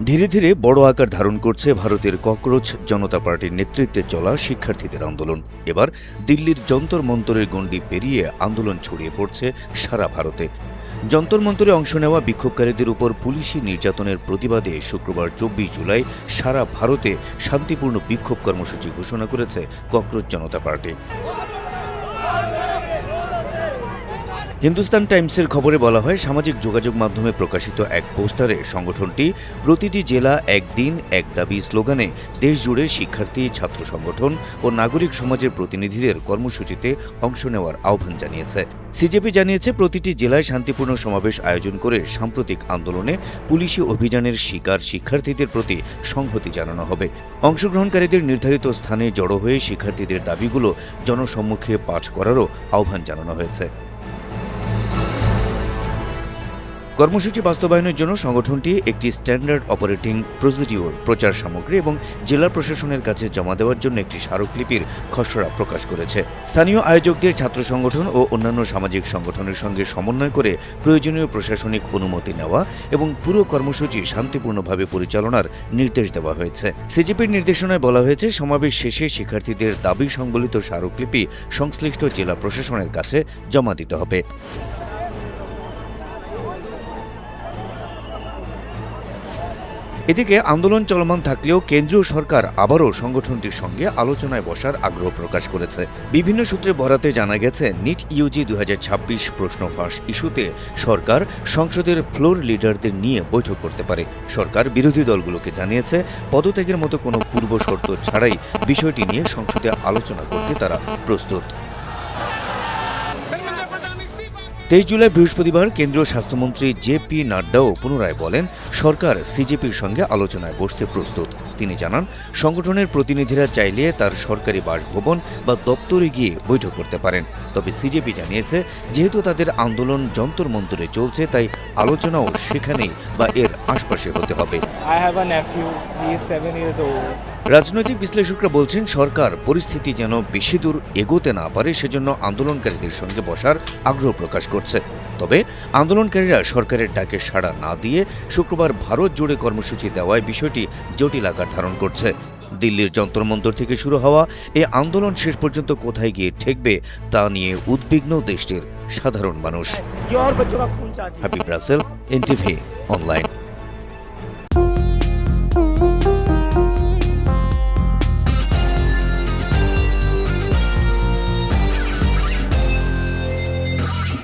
ধীরে ধীরে বড় আকার ধারণ করছে ভারতের ককরোচ জনতা পার্টির নেতৃত্বে চলা শিক্ষার্থীদের আন্দোলন। এবার দিল্লির যন্তর মন্তরের গণ্ডি পেরিয়ে আন্দোলন ছড়িয়ে পড়ছে সারা ভারতে। যন্তর মন্তরে অংশ নেওয়া বিক্ষোভকারীদের উপর পুলিশি নির্যাতনের প্রতিবাদে শুক্রবার ২৪ জুলাই সারা ভারতে শান্তিপূর্ণ বিক্ষোভ কর্মসূচি ঘোষণা করেছে ককরোচ জনতা পার্টি। হিন্দুস্তান টাইমসের খবরে বলা হয়, সামাজিক যোগাযোগ মাধ্যমে প্রকাশিত এক পোস্টারে সংগঠনটি প্রতিটি জেলা একদিন এক দাবি স্লোগানে দেশজুড়ে শিক্ষার্থী, ছাত্র সংগঠন ও নাগরিক সমাজের প্রতিনিধিদের কর্মসূচিতে অংশ নেওয়ার আহ্বান জানিয়েছে। সিজেপি জানিয়েছে, প্রতিটি জেলায় শান্তিপূর্ণ সমাবেশ আয়োজন করে সাম্প্রতিক আন্দোলনে পুলিশি অভিযানের শিকার শিক্ষার্থীদের প্রতি সংহতি জানানো হবে। অংশগ্রহণকারীদের নির্ধারিত স্থানে জড়ো হয়ে শিক্ষার্থীদের দাবিগুলো জনসম্মুখে পাঠ করারও আহ্বান জানানো হয়েছে। কর্মসূচি বাস্তবায়নের জন্য সংগঠনটি একটি স্ট্যান্ডার্ড অপারেটিং প্রসিডিওর, প্রচার সামগ্রী এবং জেলা প্রশাসনের কাছে জমা দেওয়ার জন্য একটি স্মারকলিপির খসড়া প্রকাশ করেছে। স্থানীয় আয়োজকদের ছাত্র সংগঠন ও অন্যান্য সামাজিক সংগঠনের সঙ্গে সমন্বয় করে প্রয়োজনীয় প্রশাসনিক অনুমতি নেওয়া এবং পুরো কর্মসূচি শান্তিপূর্ণভাবে পরিচালনার নির্দেশ দেওয়া হয়েছে। সিজেপির নির্দেশনায় বলা হয়েছে, সমাবেশ শেষে শিক্ষার্থীদের দাবি সংবলিত স্মারকলিপি সংশ্লিষ্ট জেলা প্রশাসনের কাছে জমা দিতে হবে। এদিকে আন্দোলন চলমান থাকলেও কেন্দ্রীয় সরকার আবারও সংগঠনটির সঙ্গে আলোচনায় বসার আগ্রহ প্রকাশ করেছে। বিভিন্ন সূত্রে বরাতে জানা গেছে, নিট ইউজি ২০২৬ প্রশ্ন ফাঁস ইস্যুতে সরকার সংসদের ফ্লোর লিডারদের নিয়ে বৈঠক করতে পারে। সরকার বিরোধী দলগুলোকে জানিয়েছে, পদত্যাগের মতো কোনো পূর্ব শর্ত ছাড়াই বিষয়টি নিয়ে সংসদে আলোচনা করতে তারা প্রস্তুত। ২৩ জুলাই বৃহস্পতিবার কেন্দ্রীয় স্বাস্থ্যমন্ত্রী জে.পি. নাড্ডাও পুনরায় বলেন, সরকার সিজেপির সঙ্গে আলোচনায় বসতে প্রস্তুত। তিনি জানান, সংগঠনের প্রতিনিধিরা চাইলে তার সরকারি বাসভবন বা দপ্তরে গিয়ে বৈঠক করতে পারেন। তবে সিজেপি জানিয়েছে, যেহেতু তাদের আন্দোলন যন্তর মন্তরে চলছে, তাই আলোচনাও সেখানেই বা এর আশপাশে হতে হবে। রাজনৈতিক বিশ্লেষকরা বলছেন, সরকার পরিস্থিতি যেন বেশি দূর এগোতে না পারে সেজন্য আন্দোলনকারীদের সঙ্গে বসার আগ্রহ প্রকাশ করছে। তবে আন্দোলনকারীরা সরকারের ডাকে সাড়া না দিয়ে শুক্রবার ভারত জুড়ে কর্মসূচি দেওয়ায় বিষয়টি জটিল আকার ধারণ করছে। দিল্লির যন্তর মন্তর থেকে শুরু হওয়া এই আন্দোলন শেষ পর্যন্ত কোথায় গিয়ে ঠেকবে তা নিয়ে উদ্বিগ্ন দেশটির সাধারণ মানুষ। Habib Rasel, NTV online.